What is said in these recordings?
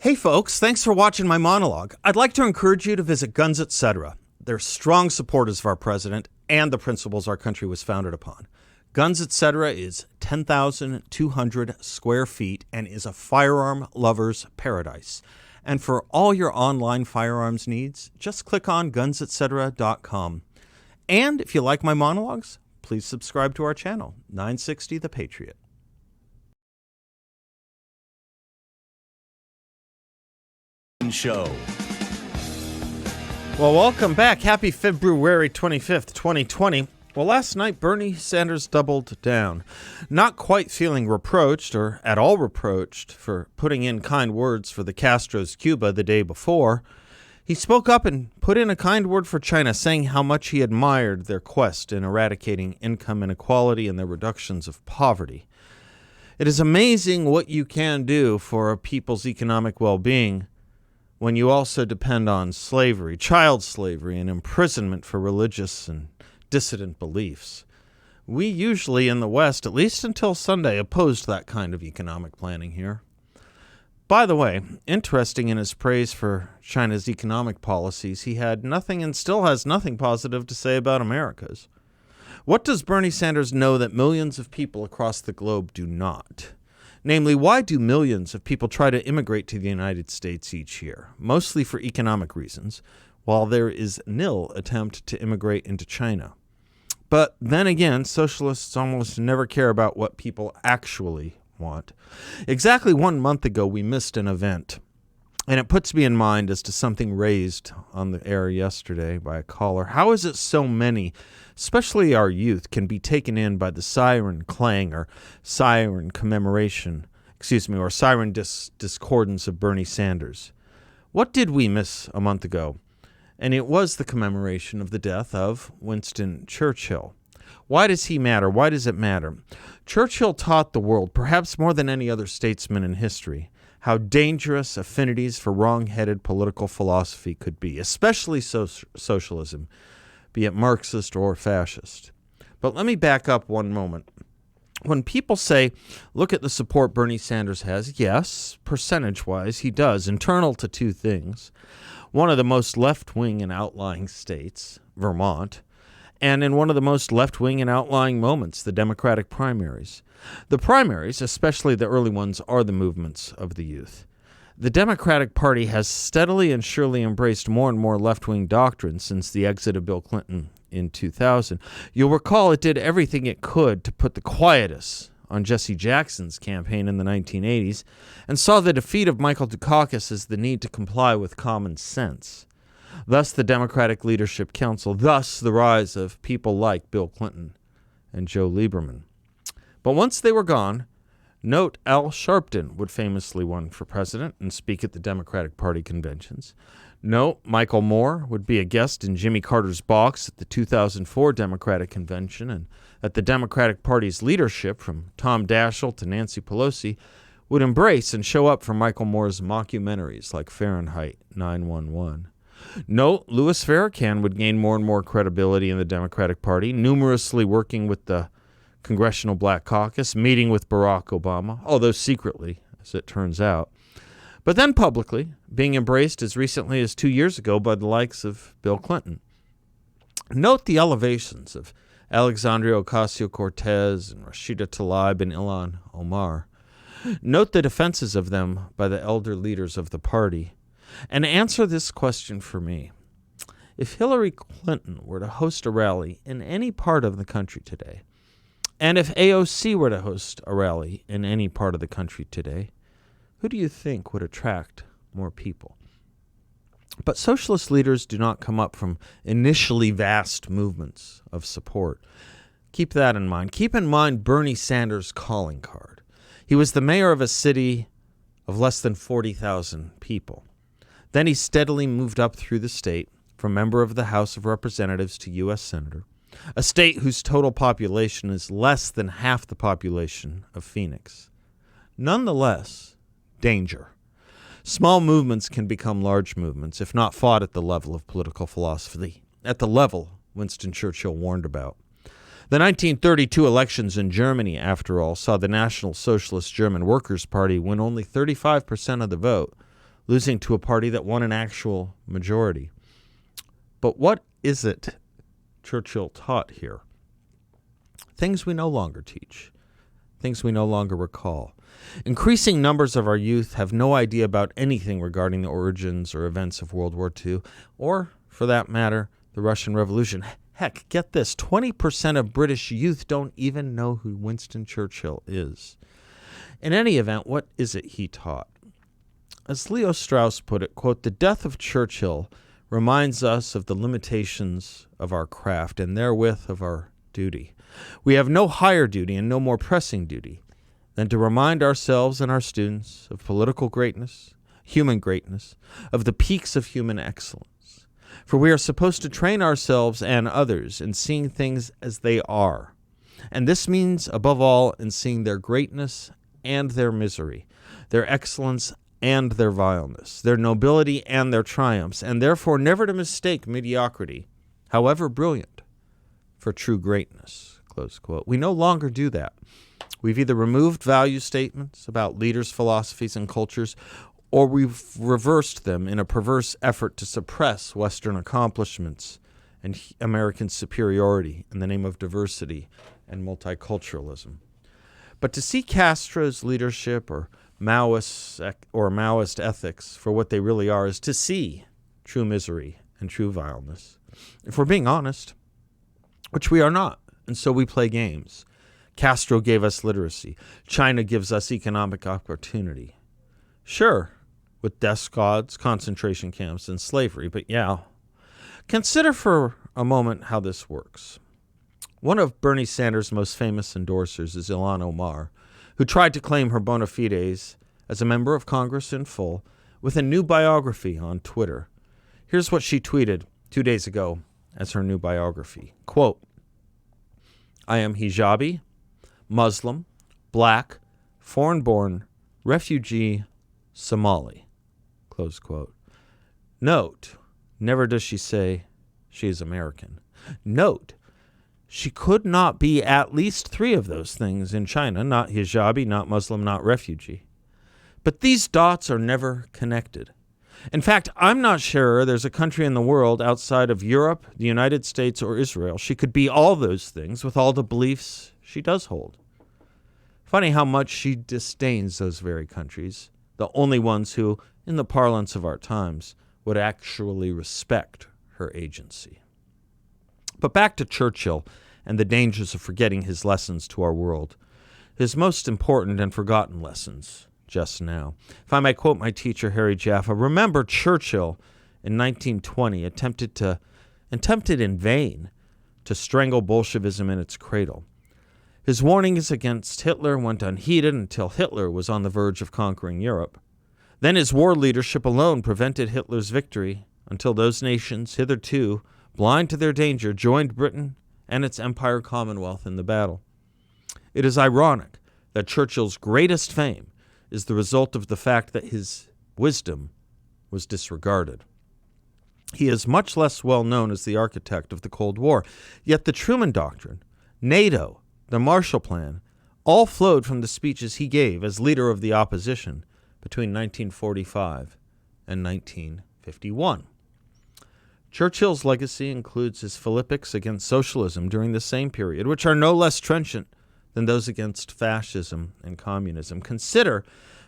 Hey folks, thanks for watching my monologue. I'd like to encourage you to visit Guns Etc. They're strong supporters of our president and the principles our country was founded upon. Guns Etc. is 10,200 square feet and is a firearm lover's paradise. And for all your online firearms needs, just click on gunsetcetera.com. And if you like my monologues, please subscribe to our channel, 960 The Patriot. Show. Well, welcome back. Happy February 25th, 2020. Well, last night, Bernie Sanders doubled down. Not quite feeling reproached, or at all reproached, for putting in kind words for the Castro's Cuba the day before. He spoke up and put in a kind word for China, saying how much he admired their quest in eradicating income inequality and their reductions of poverty. It is amazing what you can do for a people's economic well-being when you also depend on slavery, child slavery, and imprisonment for religious and dissident beliefs. We usually in the West, at least until Sunday, opposed that kind of economic planning here. By the way, interesting in his praise for China's economic policies, he had nothing and still has nothing positive to say about America's. What does Bernie Sanders know that millions of people across the globe do not? Namely, why do millions of people try to immigrate to the United States each year, mostly for economic reasons, while there is nil attempt to immigrate into China? But then again, socialists almost never care about what people actually want. Exactly 1 month ago, we missed an event, and it puts me in mind as to something raised on the air yesterday by a caller. How is it so many, especially our youth, can be taken in by the siren clang or siren commemoration, or siren discordance of Bernie Sanders? What did we miss a month ago? And it was the commemoration of the death of Winston Churchill. Why does he matter? Why does it matter? Churchill taught the world, perhaps more than any other statesman in history, how dangerous affinities for wrong-headed political philosophy could be, especially socialism, be it Marxist or fascist. But let me back up one moment. When people say, look at the support Bernie Sanders has, yes, percentage-wise, he does, internal to two things. One of the most left-wing and outlying states, Vermont, and in one of the most left-wing and outlying moments, the Democratic primaries. The primaries, especially the early ones, are the movements of the youth. The Democratic Party has steadily and surely embraced more and more left-wing doctrine since the exit of Bill Clinton in 2000. You'll recall it did everything it could to put the quietus on Jesse Jackson's campaign in the 1980s and saw the defeat of Michael Dukakis as the need to comply with common sense. Thus the Democratic Leadership Council, thus the rise of people like Bill Clinton and Joe Lieberman. But once they were gone, note Al Sharpton would famously run for president and speak at the Democratic Party conventions. Note Michael Moore would be a guest in Jimmy Carter's box at the 2004 Democratic Convention, and that the Democratic Party's leadership, from Tom Daschle to Nancy Pelosi, would embrace and show up for Michael Moore's mockumentaries like Fahrenheit 9/11. Note Louis Farrakhan would gain more and more credibility in the Democratic Party, numerously working with the Congressional Black Caucus, meeting with Barack Obama, although secretly, as it turns out, but then publicly, being embraced as recently as 2 years ago by the likes of Bill Clinton. Note the elevations of Alexandria Ocasio-Cortez and Rashida Tlaib and Ilhan Omar. Note the defenses of them by the elder leaders of the party. And answer this question for me. If Hillary Clinton were to host a rally in any part of the country today, and if AOC were to host a rally in any part of the country today, who do you think would attract more people? But socialist leaders do not come up from initially vast movements of support. Keep that in mind. Keep in mind Bernie Sanders' calling card. He was the mayor of a city of less than 40,000 people. Then he steadily moved up through the state, from member of the House of Representatives to U.S. Senator, a state whose total population is less than half the population of Phoenix. Nonetheless, danger. Small movements can become large movements, if not fought at the level of political philosophy, at the level Winston Churchill warned about. The 1932 elections in Germany, after all, saw the National Socialist German Workers' Party win only 35% of the vote, losing to a party that won an actual majority. But what is it Churchill taught here? Things we no longer teach, things we no longer recall. Increasing numbers of our youth have no idea about anything regarding the origins or events of World War II, or, for that matter, the Russian Revolution. Heck, get this, 20% of British youth don't even know who Winston Churchill is. In any event, what is it he taught? As Leo Strauss put it, quote, "The death of Churchill reminds us of the limitations of our craft and therewith of our duty. We have no higher duty and no more pressing duty than to remind ourselves and our students of political greatness, human greatness, of the peaks of human excellence. For we are supposed to train ourselves and others in seeing things as they are. And this means, above all, in seeing their greatness and their misery, their excellence and their vileness, their nobility and their triumphs, and therefore never to mistake mediocrity, however brilliant, for true greatness." Close quote. We no longer do that. We've either removed value statements about leaders' philosophies and cultures, or we've reversed them in a perverse effort to suppress Western accomplishments and American superiority in the name of diversity and multiculturalism. But to see Castro's leadership or Maoist ethics for what they really are is to see true misery and true vileness. If we're being honest, which we are not, and so we play games. Castro gave us literacy. China gives us economic opportunity. Sure, with despots, concentration camps, and slavery, but yeah. Consider for a moment how this works. One of Bernie Sanders' most famous endorsers is Ilhan Omar, who tried to claim her bona fides as a member of Congress in full with a new biography on Twitter. Here's what she tweeted 2 days ago as her new biography. Quote, "I am hijabi, Muslim, black, foreign-born, refugee, Somali." Close quote. Note, never does she say she is American. Note, she could not be at least 3 of those things in China, not hijabi, not Muslim, not refugee. But these dots are never connected. In fact, I'm not sure there's a country in the world outside of Europe, the United States, or Israel she could be all those things with all the beliefs she does hold. Funny how much she disdains those very countries, the only ones who, in the parlance of our times, would actually respect her agency. But back to Churchill and the dangers of forgetting his lessons to our world, his most important and forgotten lessons just now. If I might quote my teacher, Harry Jaffa, remember Churchill in 1920 attempted in vain to strangle Bolshevism in its cradle. His warnings against Hitler went unheeded until Hitler was on the verge of conquering Europe. Then his war leadership alone prevented Hitler's victory until those nations, hitherto blind to their danger, joined Britain and its empire commonwealth in the battle. It is ironic that Churchill's greatest fame is the result of the fact that his wisdom was disregarded. He is much less well known as the architect of the Cold War, yet the Truman Doctrine, NATO, the Marshall Plan, all flowed from the speeches he gave as leader of the opposition between 1945 and 1951. Churchill's legacy includes his philippics against socialism during the same period, which are no less trenchant than those against fascism and communism. Consider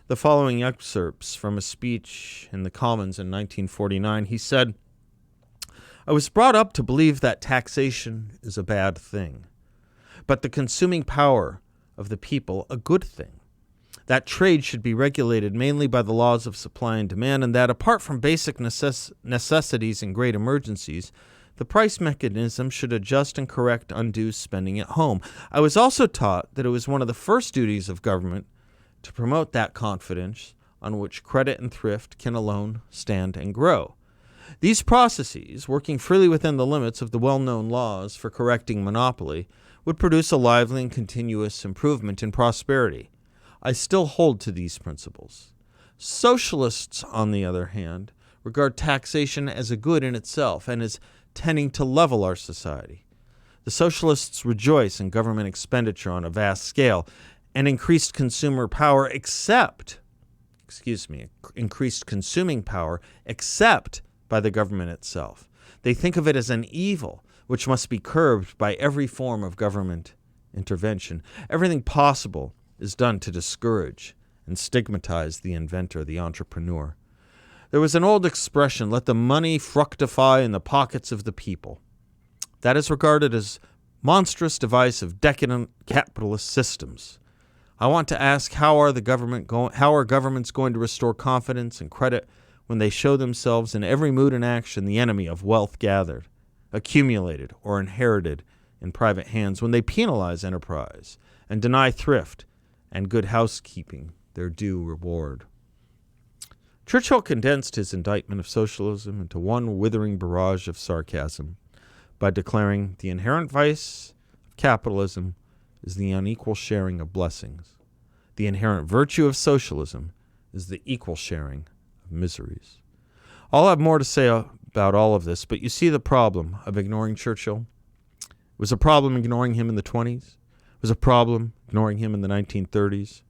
the following excerpts from a speech in the Commons in 1949. He said, "I was brought up to believe that taxation is a bad thing, but the consuming power of the people a good thing. That trade should be regulated mainly by the laws of supply and demand, and that apart from basic necessities and great emergencies, the price mechanism should adjust and correct undue spending at home. I was also taught that it was one of the first duties of government to promote that confidence on which credit and thrift can alone stand and grow. These processes, working freely within the limits of the well-known laws for correcting monopoly, would produce a lively and continuous improvement in prosperity. I still hold to these principles. Socialists, on the other hand, regard taxation as a good in itself and as tending to level our society. The socialists rejoice in government expenditure on a vast scale and increased consumer power, except increased consuming power except by the government itself. They think of it as an evil which must be curbed by every form of government intervention. Everything possible is done to discourage and stigmatize the inventor, the entrepreneur. There was an old expression, let the money fructify in the pockets of the people. That is regarded as monstrous device of decadent capitalist systems. I want to ask, how are governments going to restore confidence and credit when they show themselves in every mood and action the enemy of wealth gathered, accumulated, or inherited in private hands, when they penalize enterprise and deny thrift and good housekeeping their due reward? Churchill condensed his indictment of socialism into one withering barrage of sarcasm by declaring the inherent vice of capitalism is the unequal sharing of blessings. The inherent virtue of socialism is the equal sharing of miseries. I'll have more to say about all of this, but you see the problem of ignoring Churchill. It was a problem ignoring him in the 20s. It was a problem ignoring him in the 1930s.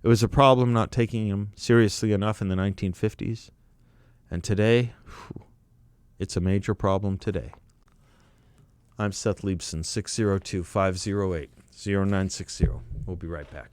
It was a problem not taking him seriously enough in the 1950s. And today, it's a major problem today. I'm Seth Liebson, 602-508-0960. We'll be right back.